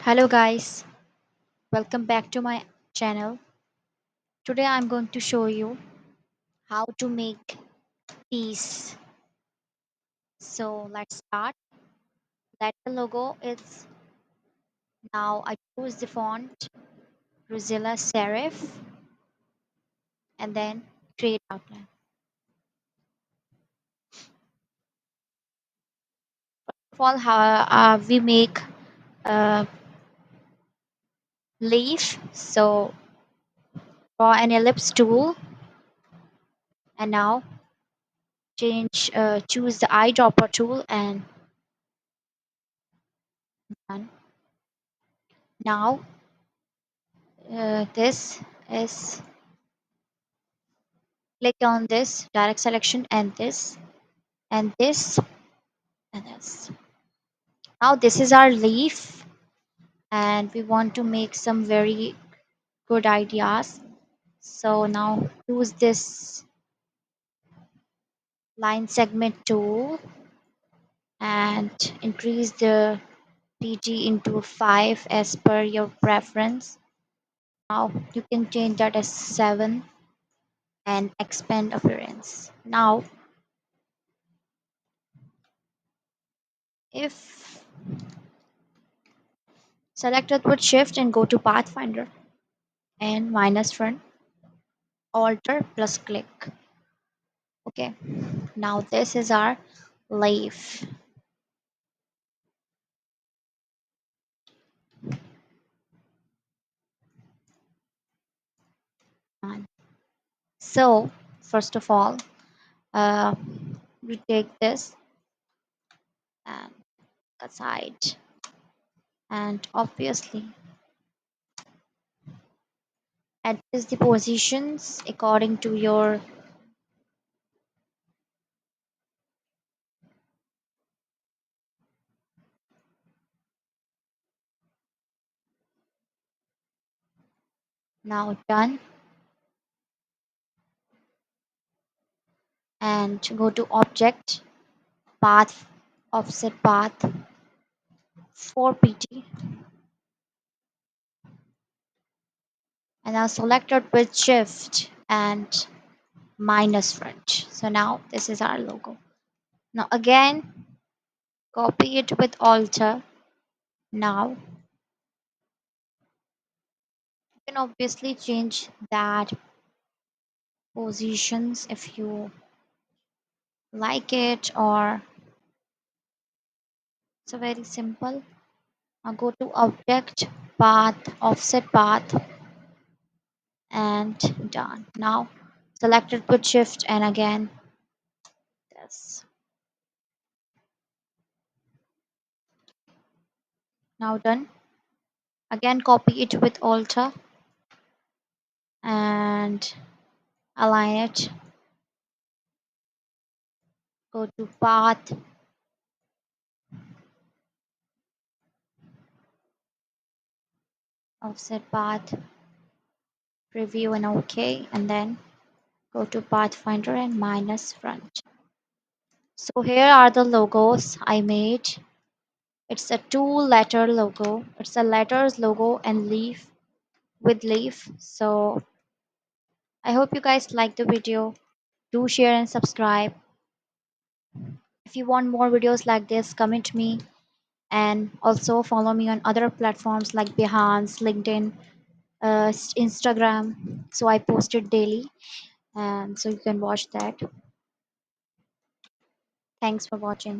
Hello guys, welcome back to my channel. Today I'm going to show you how to make these. So let's start. That the logo is now I choose the font Rosilla Serif and then create outline. First of all, how we make a leaf. So draw an ellipse tool and now choose the eyedropper tool and done. Now this is click on this direct selection and this and this and this. Now this is our leaf and we want to make some very good ideas. So now use this line segment tool and increase the PG into 5 as per your preference. Now you can change that as 7 and expand appearance. Now if selected with shift and go to pathfinder and minus front alter plus click. Okay, now this is our leaf. Done. So first of all, uh, we take this and aside, and obviously adjust the positions according to your now done, and go to object path offset path 4 pt and now select it with shift and minus front. So now this is our logo. Now again copy it with alter. Now you can obviously change that positions if you like it, or it's a very simple. Now go to object path offset path and done. Now select it with shift and again this. Now done. Again copy it with alter and align it. Go to path offset path preview and OK, and then go to pathfinder and minus front. So here are the logos I made. It's a two letter logo. It's a letters logo and leaf with leaf. So I hope you guys like the video. Do share and subscribe. If you want more videos like this, comment me and also follow me on other platforms like Behance, LinkedIn, Instagram. So I post it daily and so you can watch that. Thanks for watching.